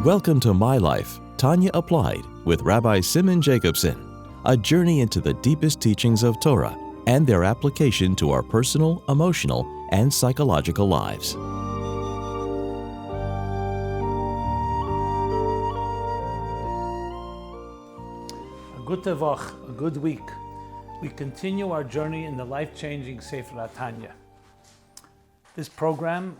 Welcome to My Life, Tanya Applied with Rabbi Simon Jacobson, a journey into the deepest teachings of Torah and their application to our personal, emotional, and psychological lives. A good tevach, a good week. We continue our journey in the life-changing Sefer Tanya. This program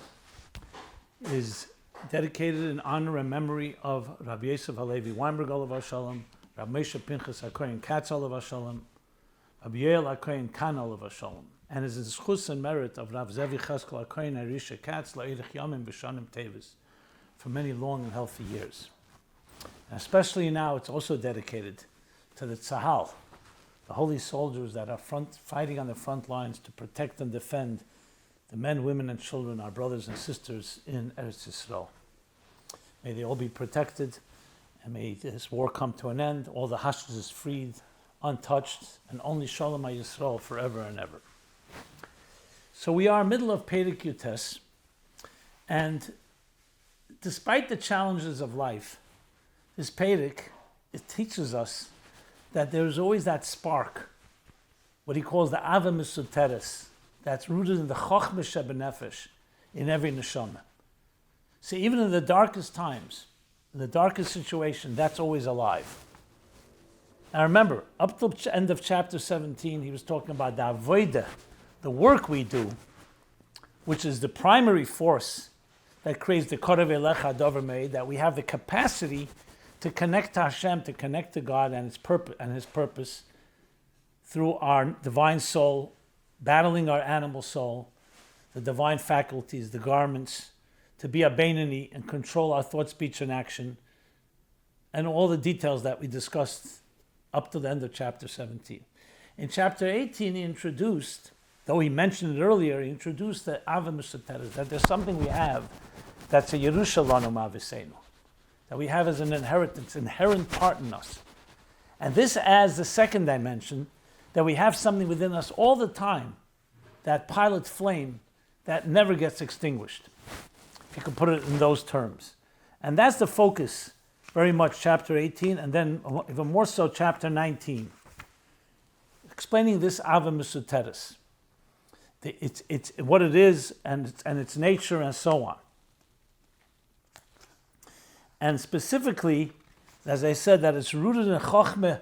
is dedicated in honor and memory of Rabbi Yosef Halevi Weinberg Olav Shalom, Rabbi Moshe Pinchas HaKohen Katz Olav Shalom, Rabbi Yoel HaKohen Kan Olav Shalom, and is the zchus and merit of Rav Zevi Cheskel HaKohen Arisha Katz La'irich Yamim B'Shanim Tevis for many long and healthy years. And especially now, it's also dedicated to the Tzahal, the holy soldiers that are fighting on the front lines to protect and defend the men, women, and children, our brothers and sisters in Eretz Yisrael. May they all be protected, and may this war come to an end, all the hostages freed, untouched, and only Shalom HaYisrael forever and ever. So we are middle of Perek Yutes, and despite the challenges of life, this Perek, it teaches us that there is always that spark, what he calls the Ava Mesuteres, that's rooted in the Chochmah Shebenefesh in every neshama. See, even in the darkest times, in the darkest situation, that's always alive. Now remember, up till the end of chapter 17, he was talking about the avodah, the work we do, which is the primary force that creates the Korav Elecha Dover Meid, that we have the capacity to connect to Hashem, to connect to God and His purpose through our divine soul, battling our animal soul, the divine faculties, the garments, to be a Beinoni and control our thought, speech, and action, and all the details that we discussed up to the end of chapter 17. In chapter 18, he introduced, though he mentioned it earlier, he introduced the Ava Mesuteres, that there's something we have that's a Yerusha Lanu Ma'aviseinu, that we have as an inheritance, inherent part in us. And this adds the second dimension, that we have something within us all the time, that pilot flame that never gets extinguished, if you could put it in those terms. And that's the focus, very much, chapter 18, and then even more so, chapter 19, explaining this Ava Mesuteres, it's what it is and its nature and so on. And specifically, as I said, that it's rooted in Chochmah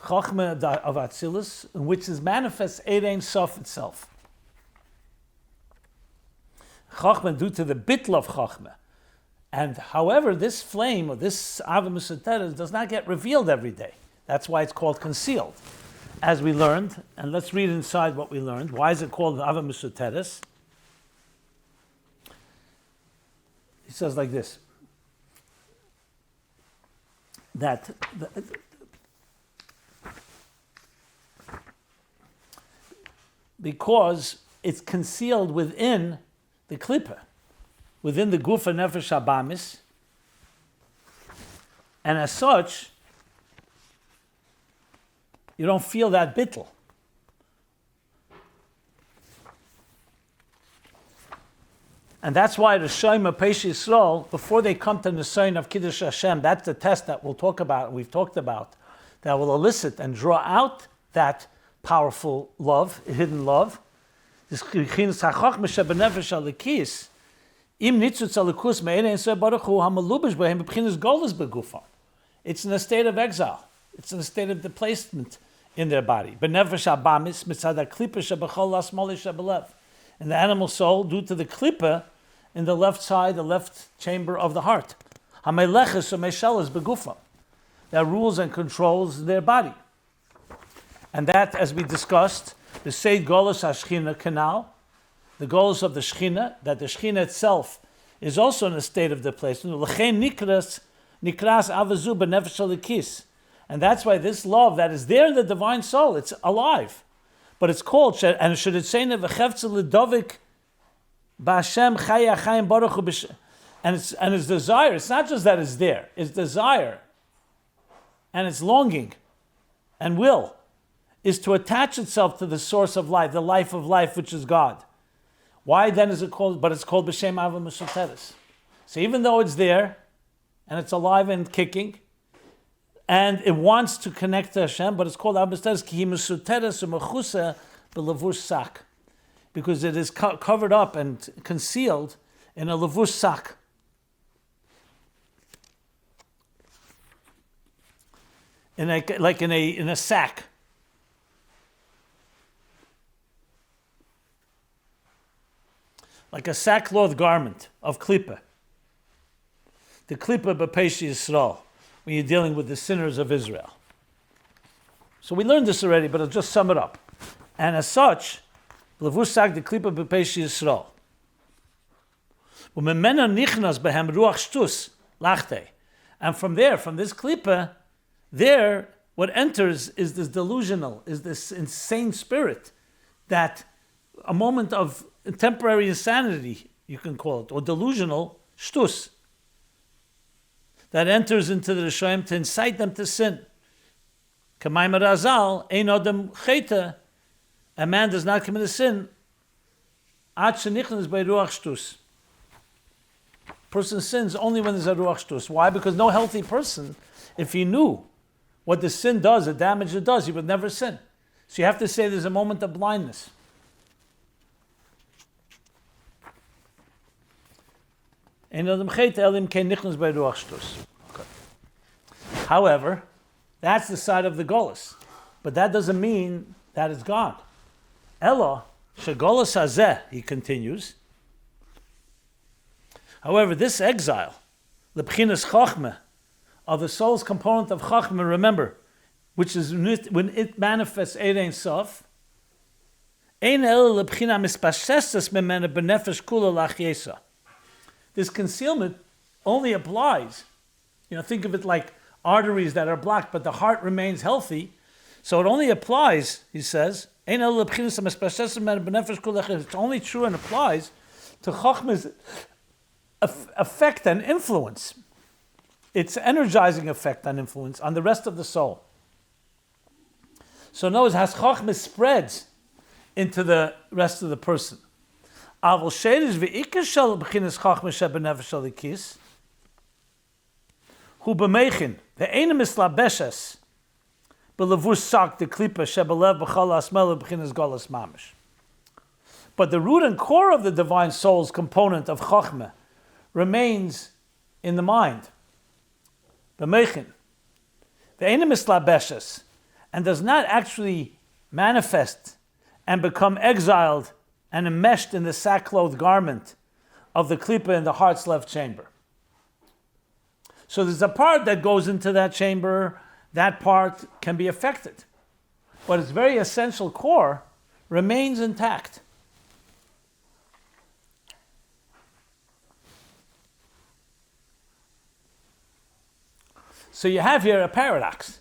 of Atzilus, in which is manifest Ein Sof itself. Chochmah due to the bitl of Chochmah. And however, this flame, or this Ava Mesuteres, does not get revealed every day. That's why it's called concealed. As we learned, and let's read inside what we learned. Why is it called Ava Mesuteres? He says like this, that because it's concealed within the klipa, within the gufa nefesh habamis, and as such, you don't feel that bittul. And that's why the Shoim of Peish Yisrael, before they come to the sign of Kiddush Hashem, that's the test that we'll talk about, we've talked about, that will elicit and draw out that powerful love, hidden love. This chinas hachachma shebenefesh alikis, im nitzutz alikus me'ein ensoy baruch hu hamalubish behem b'chinas golus begufan. It's in a state of exile. It's in a state of displacement in their body. Benefesh abamis mitzad haklipa shebechol lasmali shebelev. In the animal soul, due to the klipa in the left side, the left chamber of the heart. Hameleches or meshelas begufan. That rules and controls their body. And that, as we discussed, the Seid Golus HaShechina canal, the Golus of the Shechina, that the Shechina itself is also in a state of displacement. L'chein nikras avazu b'nefesh alikis. And that's why this love that is there in the divine soul, it's alive. But it's called, and should it say, v'chevtze l'dovik b'Hashem chaya chayim baruch hu, and its desire, it's not just that it's there, it's desire, and it's longing, and will, is to attach itself to the source of life, the life of life, which is God. Why then is it called, but it's called B'Shem Ava Mesuteres. So even though it's there, and it's alive and kicking, and it wants to connect to Hashem, but it's called Abbasteres Ki Mesuteres U'Mechusa B'Levush Sak, because it is covered up and concealed in a levush sak. In a sack. Like a sackcloth garment of klippah. The klippah b'peish Yisrael, when you're dealing with the sinners of Israel. So we learned this already, but I'll just sum it up. And as such, levush sak the klippah b'peish Yisrael. And from there, from this klippah, there, what enters is this delusional, is this insane spirit, that a moment of temporary insanity, you can call it, or delusional shtus, that enters into the Rishonim to incite them to sin. K'mayim Razal, ein adam cheta, a man does not commit a sin, ad shenichnas by ruach shtus. Person sins only when there's a ruach shtus. Why? Because no healthy person, if he knew what the sin does, the damage it does, he would never sin. So you have to say there's a moment of blindness. However, that's the side of the golus. But that doesn't mean that it's gone. Ella, shegolus hazeh, he continues. However, this exile, lebchinas chachmeh, of the soul's component of chachmeh, remember, which is when it manifests Ein Sof, ein el lebchina mispashestas memena benefesh kula lachyesa. This concealment only applies, think of it like arteries that are blocked, but the heart remains healthy. So it only applies, he says, ein el lebchina mispashestas memena benefesh kula lachyesa. It's only true and applies to chachmeh's effect and influence, its energizing effect and influence on the rest of the soul. So notice, as Chachma spreads into the rest of the person. Aval sheidish ve'ikar shel b'chinas Chachma shebenefesh alikis hu b'meichin ve'ena mislabeshes b'levush sak de klipa shebelev b'chal asmel b'chinas golas mamish. But the root and core of the divine soul's component of Chachma remains in the mind, b'meichin, ve'ena mislabeshes, and does not actually manifest and become exiled and enmeshed in the sackcloth garment of the klipa in the heart's left chamber. So there's a part that goes into that chamber, that part can be affected, but its very essential core remains intact. So you have here a paradox.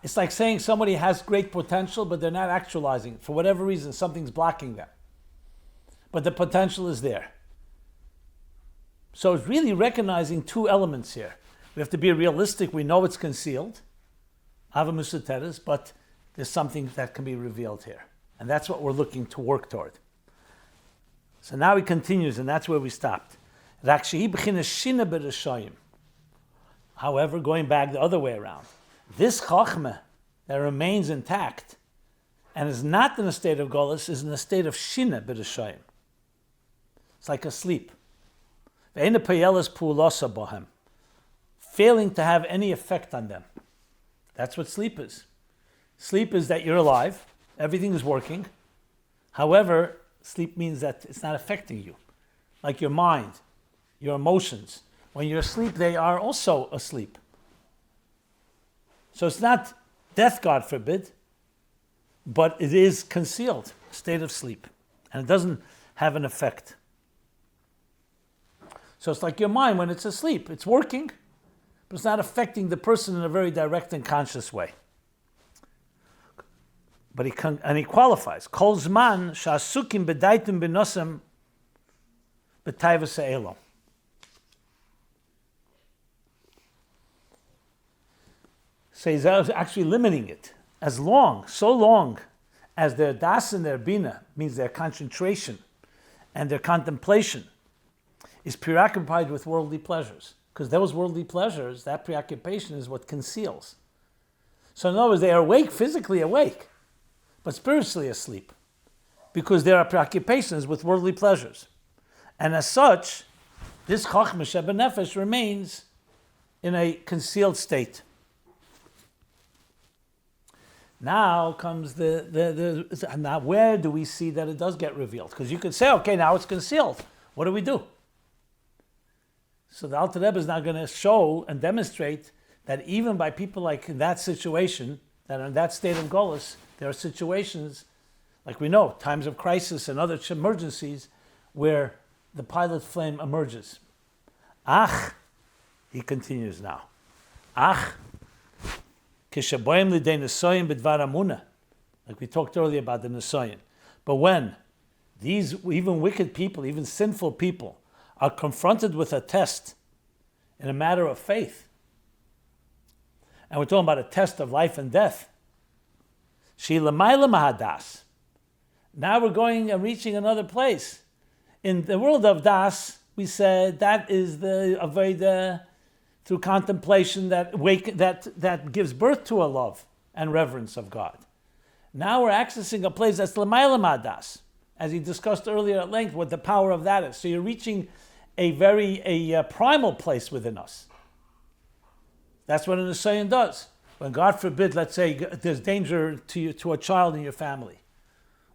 It's like saying somebody has great potential, but they're not actualizing it. For whatever reason, something's blocking them. But the potential is there. So it's really recognizing two elements here. We have to be realistic. We know it's concealed, Hava Musateres, but there's something that can be revealed here. And that's what we're looking to work toward. So now he continues, and that's where we stopped. However, going back the other way around, this chachmeh that remains intact and is not in a state of golus is in a state of shina b'rishayim. It's like a sleep. Ve'ena payelas pu'ulasa bohem, failing to have any effect on them. That's what sleep is. Sleep is that you're alive, everything is working. However, sleep means that it's not affecting you. Like your mind, your emotions. When you're asleep, they are also asleep. So it's not death, God forbid, but it is concealed, a state of sleep. And it doesn't have an effect. So it's like your mind when it's asleep. It's working, but it's not affecting the person in a very direct and conscious way. But he qualifies. Kol zman sha'asukim b'daitim b'nosem b'tayvus ha'elam. So he's actually limiting it. So long as their das and their bina, means their concentration and their contemplation, is preoccupied with worldly pleasures. Because those worldly pleasures, that preoccupation is what conceals. So in other words, they are awake, physically awake, but spiritually asleep, because there are preoccupations with worldly pleasures. And as such, this Chochmah Shebenefesh remains in a concealed state. Now comes now where do we see that it does get revealed? Because you could say, okay, now it's concealed. What do we do? So the Alter Rebbe is now going to show and demonstrate that even by people like in that situation, that are in that state of Golus, there are situations, like we know, times of crisis and other emergencies, where the pilot flame emerges. Ach, he continues now. Ach, kishaboyim lidei nesoyim b'dvar amuna, like we talked earlier about the nesoyim. But when these even wicked people, even sinful people, are confronted with a test in a matter of faith, and we're talking about a test of life and death, she l'mayla mahadas. Now we're going and reaching another place. In the world of das, we said that is the avodah through contemplation that gives birth to a love and reverence of God. Now we're accessing a place that's l'mayla mahadas, as he discussed earlier at length what the power of that is. So you're reaching a primal place within us. That's what an Nisayan does. When, God forbid, let's say there's danger to a child in your family,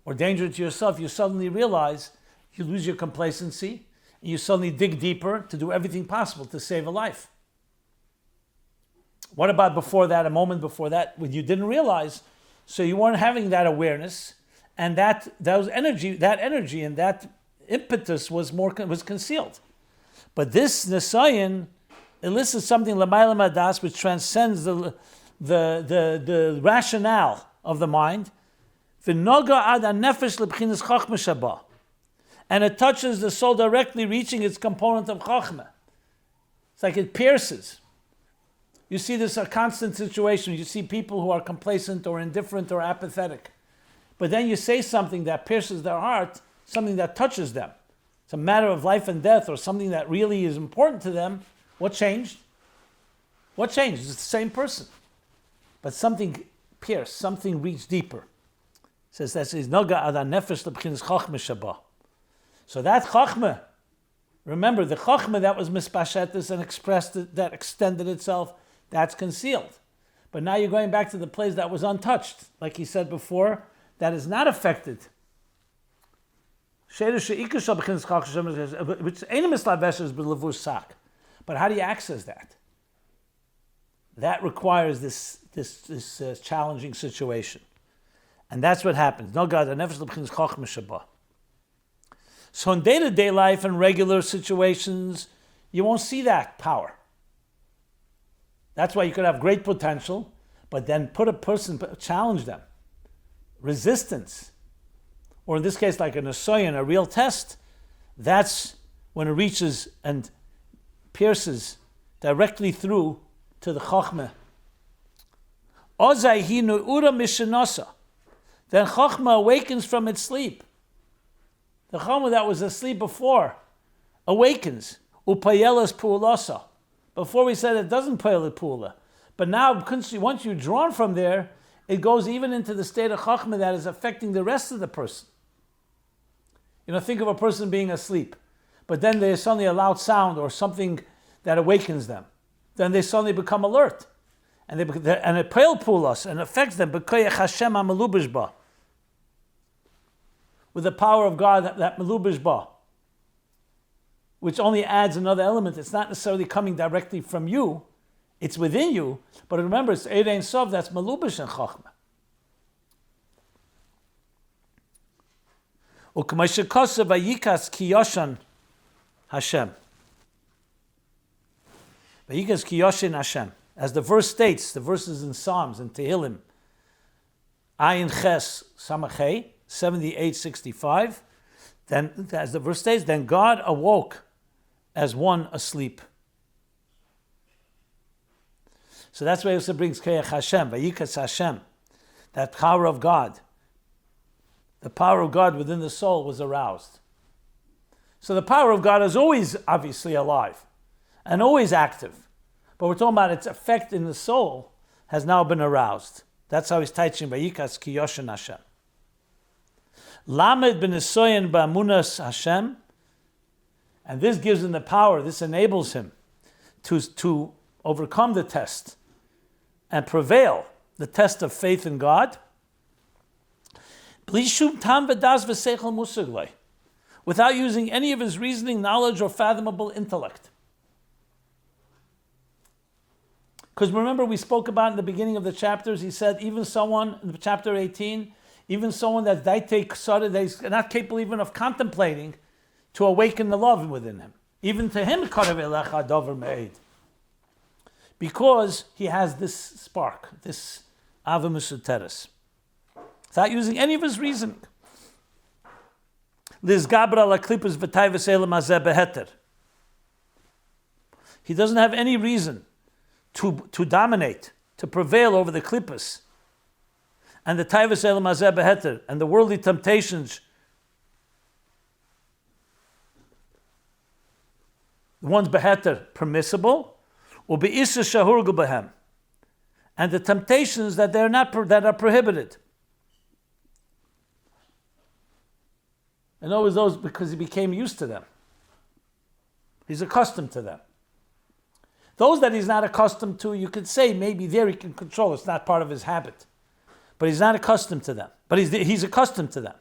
or danger to yourself, you suddenly realize you lose your complacency, and you suddenly dig deeper to do everything possible to save a life. What about before that, a moment before that, when you didn't realize, so you weren't having that awareness, and that energy and that impetus was concealed. But this Nisayan elicits something l'mayla madas, which transcends the rationale of the mind. V'noga ad hanefesh lebchinas chochmah shaba, and it touches the soul directly, reaching its component of chochmah. It's like it pierces. You see this a constant situation. You see people who are complacent or indifferent or apathetic, but then you say something that pierces their heart, something that touches them. It's a matter of life and death, or something that really is important to them. What changed? What changed? It's the same person. But something pierced, something reached deeper. It says that is noga ad hanefesh lebchinas chochmah shaba. So that chochmah, remember the chochmah that was mispashetis and expressed, that extended itself, that's concealed. But now you're going back to the place that was untouched, like he said before, that is not affected. But how do you access that? That requires this challenging situation. And that's what happens. So in day-to-day life and regular situations, you won't see that power. That's why you could have great potential, but then challenge them. Resistance. Or in this case, like a Nisayan, a real test, that's when it reaches and pierces directly through to the Chochmah. Then Chochmah awakens from its sleep. The Chochmah that was asleep before awakens. Upayelas pu'ulasa. Before we said it doesn't payel pu'ula. But now, once you're drawn from there, it goes even into the state of Chochmah that is affecting the rest of the person. Think of a person being asleep, but then there's suddenly a loud sound or something that awakens them. Then they suddenly become alert. And it payel pu'ulas and affects them. With the power of God that melubish ba, which only adds another element. It's not necessarily coming directly from you, it's within you, but remember, it's Eid Ein Sof, that's melubish and Chochmah. Uk'mashikosa vayikas kiyoshan Hashem. Vayikas kiyoshin Hashem. As the verse states, the verses in Psalms and Tehillim, Ayin Ches Samachei, 78:65. Then, as the verse states, then God awoke as one asleep. So that's why it also brings Keach Hashem, Vayikas Hashem, that power of God. The power of God within the soul was aroused. So the power of God is always obviously alive. and always active. But we're talking about its effect in the soul has now been aroused. That's how he's teaching Vayikas ki Yoshen Hashem. Lamed b'nesoyen ba'amunas Hashem, and this gives him the power, this enables him to overcome the test and prevail, the test of faith in God. Without using any of his reasoning, knowledge, or fathomable intellect. Because remember, we spoke about in the beginning of the chapters, he said, even someone, in chapter 18, even someone that's that's not capable even of contemplating, to awaken the love within him. Even to him, because he has this spark, this Ava Musuteres. Without using any of his reasoning. He doesn't have any reason to dominate, to prevail over the klippas and the taivas el mazeh beheter and the worldly temptations, the ones beheter permissible, or be'isa shahurgu behem, and the temptations that that are prohibited. And always those because he became used to them. He's accustomed to them. Those that he's not accustomed to, you could say maybe there he can control. It's not part of his habit. But he's not accustomed to them. But he's accustomed to them.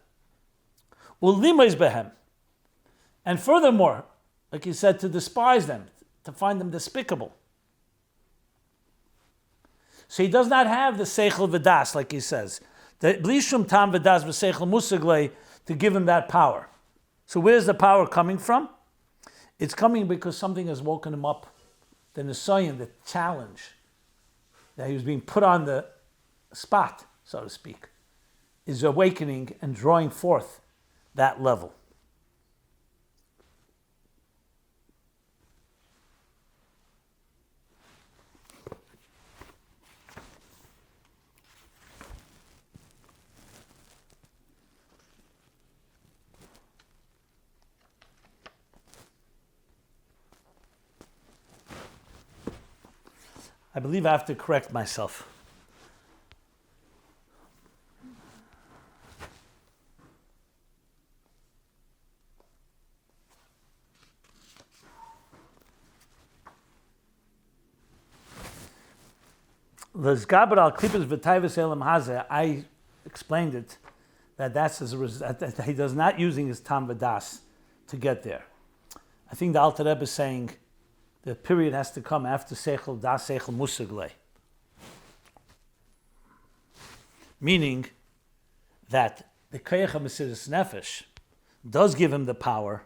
Ulimayz behem. And furthermore, like he said, to despise them, to find them despicable. So he does not have the seichel v'das, like he says. The blishum tam v'das v'seichel musaglei, to give him that power. So where's the power coming from? It's coming because something has woken him up. The nisayon, the challenge, that he was being put on the spot, so to speak, is awakening and drawing forth that level. I believe I have to correct myself. I explained it that's as a result, that he does not using his tam v'das to get there. I think the Alter Rebbe is saying the period has to come after Seichel Das Seichel Musaglei. Meaning that the Koyach HaMesiras Nefesh does give him the power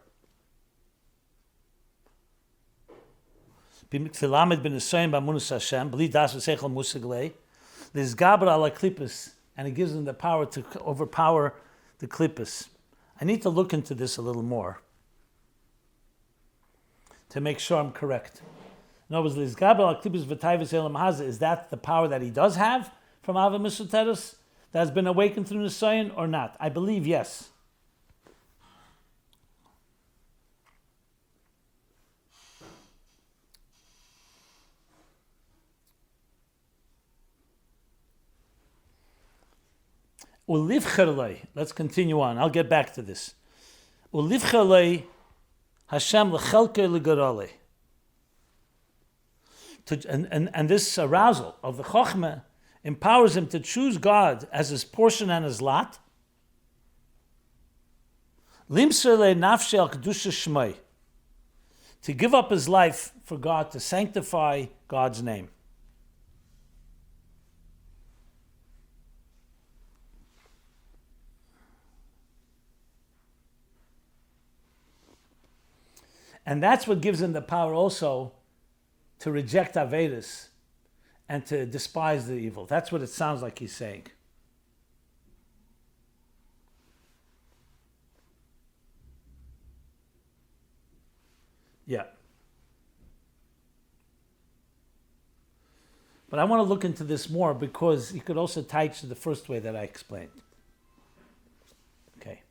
and it gives him the power to overpower the klippas. I need to look into this a little more to make sure I'm correct. In other words, is that the power that he does have from Ava Misuteres that has been awakened through Nisayon or not? I believe yes. Let's continue on. I'll get back to this. Hashem lechelke legarale. And this arousal of the Chochmah empowers him to choose God as his portion and his lot. Limser le nafshe al kedusha shmei. To give up his life for God, to sanctify God's name. And that's what gives him the power also to reject Avedis and to despise the evil. That's what it sounds like he's saying. Yeah. But I want to look into this more because he could also teach the first way that I explained. Okay.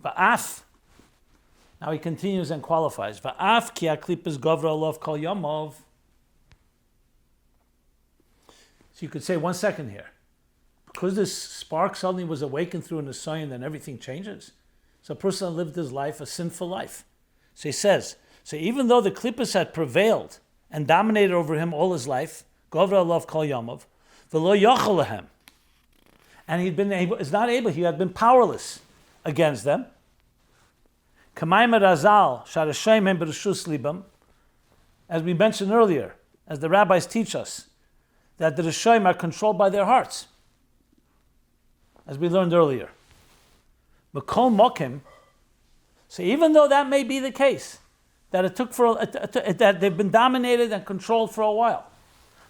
Va'af. Now he continues and qualifies. Va'af ki ha'klippas govra alav kol yomov. So you could say 1 second here. Because this spark suddenly was awakened through an Nisayon, then everything changes. So a person lived his life, a sinful life. So he says, so even though the klippas had prevailed and dominated over him all his life, govra alav kol yomov, v'lo yochel lehem, and he had been powerless against them. As we mentioned earlier, as the rabbis teach us, that the Rishonim are controlled by their hearts, as we learned earlier. Makol mokim. So even though that may be the case, that it took that they've been dominated and controlled for a while,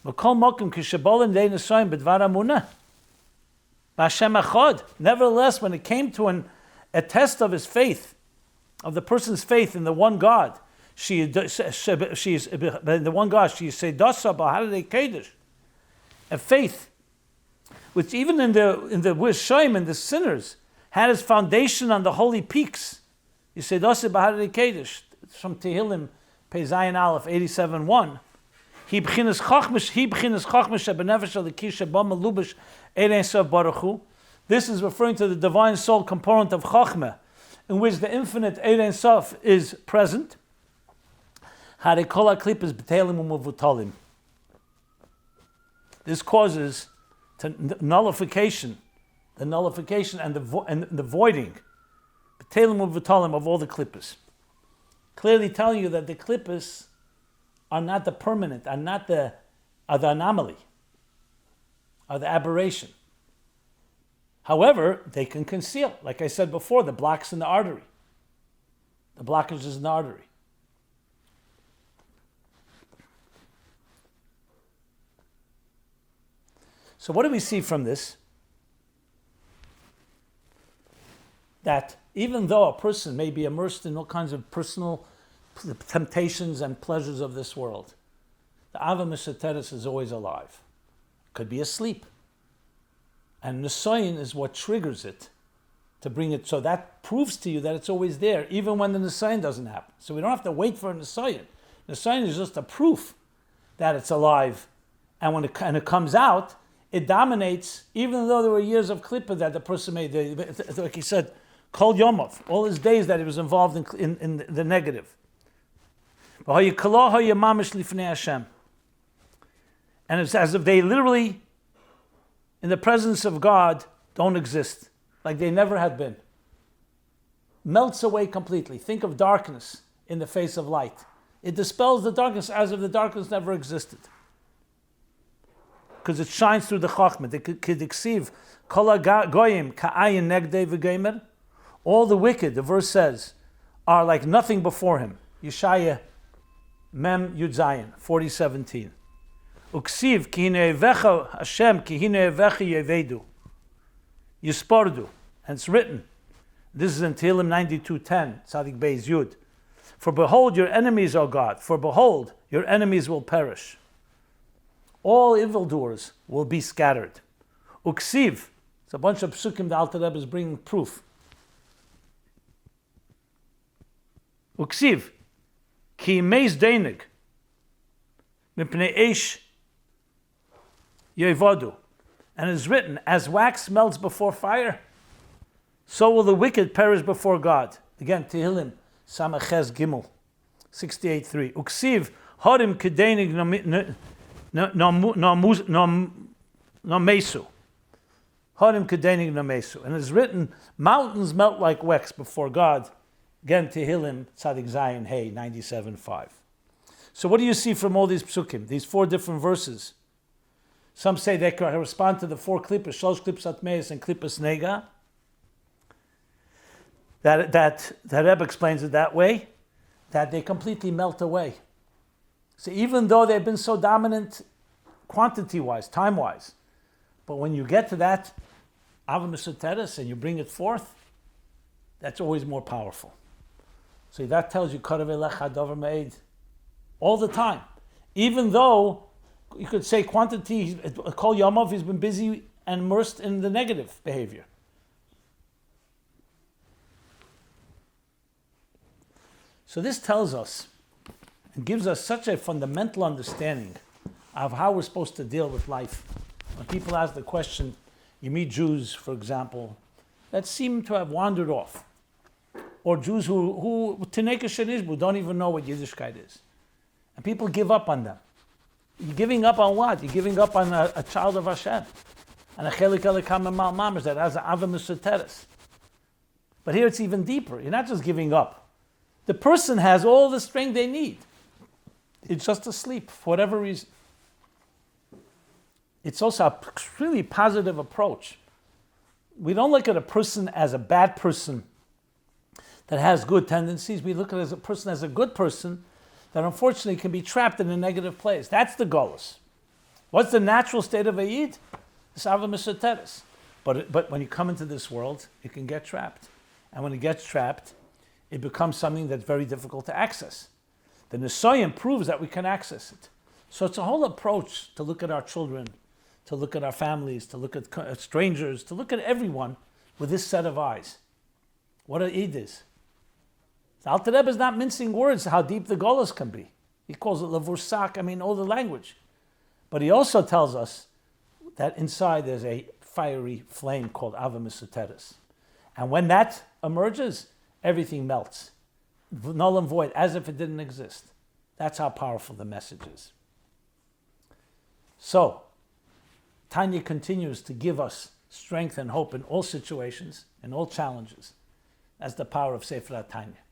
Makol mokim kishabolim dei Rishonim b'dvar amunah. Nevertheless, when it came to a test of his faith, of the person's faith in the one God, she is the one God. She say dasa b'harei kedush, a faith which even in the Rishonim and the sinners had its foundation on the holy peaks. You say dasa b'harei kedush from Tehillim Pei Zayin Aleph 87:1. He b'chinas chachmish shebenefesh alikisha b'ma lubish Ein Sof Baruch Hu. This is referring to the divine soul component of Chachmah, in which the infinite Ein Sof is present. This causes nullification and the voiding of all the klippas. Clearly telling you that the klippas are not the permanent, are the anomaly, are the aberration. However, they can conceal, like I said before, the blocks in the artery, the blockages in the artery. So what do we see from this? That even though a person may be immersed in all kinds of personal temptations and pleasures of this world, the Ava Mishateres is always alive. Could be asleep. And Nisayon is what triggers it to bring it. So that proves to you that it's always there, even when the Nisayon doesn't happen. So we don't have to wait for a Nisayon. Nisayon is just a proof that it's alive. And when it comes out, it dominates, even though there were years of klippa that the person made, like he said, Kol Yomov, all his days that he was involved in the negative. And it's as if they literally, in the presence of God, don't exist, like they never had been. Melts away completely. Think of darkness in the face of light. It dispels the darkness as if the darkness never existed. Because it shines through the chachma. The kediksiv, kol goyim ka'ayin negdei v'geimer. All the wicked, the verse says, are like nothing before him. Yeshaya Mem Yud Zayin 40:17. Uksiv ki hine evecha Hashem ki hine evecha yevedu. Yispardu. And it's written. This is in Tehillim 92:10, Tzadik Beis Yud. For behold, your enemies, O God. For behold, your enemies will perish. All evildoers will be scattered. Uksiv. It's a bunch of psukim the Alter Rebbe is bringing proof. Uksiv. Ki meis deinig. Mipnei eish yevodu. And it is written, as wax melts before fire, so will the wicked perish before God. Again, Tehillim, Samachez Gimel, 68:3. Uksiv, harim kedeinig no mesu. Harim kedeinig no mesu. And it is written, mountains melt like wax before God. Again, Tehillim, Tzadik Zayin, Hey, 97:5. So what do you see from all these psukim, these four different verses? Some say they correspond to the four klippas, Shlosh Klippas Atmeis and Klippas Nega. That Rebbe explains it that way, that they completely melt away. So even though they've been so dominant quantity-wise, time-wise, but when you get to that Ava Mesoteres and you bring it forth, that's always more powerful. So that tells you Karav Elech Hadavar Me'ed all the time. Even though you could say quantity, Kol Yomov, he's been busy and immersed in the negative behavior. So this tells us and gives us such a fundamental understanding of how we're supposed to deal with life. When people ask the question, you meet Jews, for example, that seem to have wandered off, or Jews who don't even know what Yiddishkeit is. And people give up on them. You're giving up on what? You're giving up on a child of Hashem. And a chelik elikam emal mamash that has an ava mesoteres. But here it's even deeper. You're not just giving up. The person has all the strength they need. It's just asleep for whatever reason. It's also a really positive approach. We don't look at a person as a bad person that has good tendencies. We look at it as a person as a good person that unfortunately can be trapped in a negative place. That's the golus. What's the natural state of a Yid? It's ava mesoteres. But when you come into this world, it can get trapped. And when it gets trapped, it becomes something that's very difficult to access. The Nisoyim proves that we can access it. So it's a whole approach to look at our children, to look at our families, to look at strangers, to look at everyone with this set of eyes. What an Eid is. The Alter Rebbe is not mincing words how deep the golus can be. He calls it levursak, all the language. But he also tells us that inside there's a fiery flame called ava mesoteres. And when that emerges, everything melts. Null and void, as if it didn't exist. That's how powerful the message is. So, Tanya continues to give us strength and hope in all situations, in all challenges. That's the power of Sefer Tanya.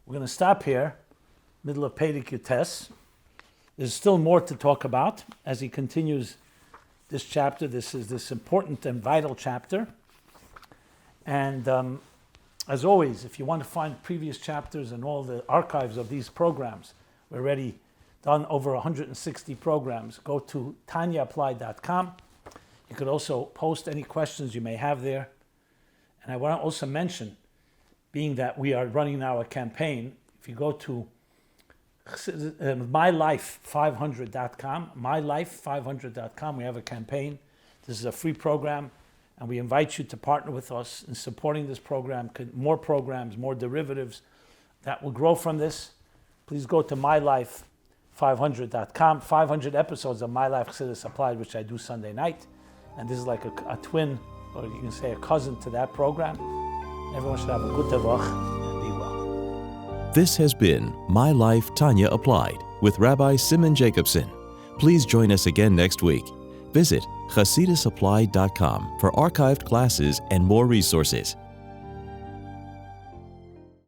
We're going to stop here, middle of Perek Yutes. There's still more to talk about as he continues this chapter. This is this important and vital chapter. And as always, if you want to find previous chapters and all the archives of these programs, we're already done over 160 programs. Go to TanyaApplied.com. You could also post any questions you may have there. And I want to also mention, being that we are running now a campaign, if you go to mylife500.com, mylife500.com, we have a campaign. This is a free program, and we invite you to partner with us in supporting this program, more programs, more derivatives that will grow from this. Please go to mylife500.com, 500 episodes of My Life Chassidus Applied, which I do Sunday night. And this is like a twin, or you can say a cousin to that program. Everyone should have a good tevach and be well. This has been My Life Tanya Applied with Rabbi Simon Jacobson. Please join us again next week. Visit chassidusapplied.com for archived classes and more resources.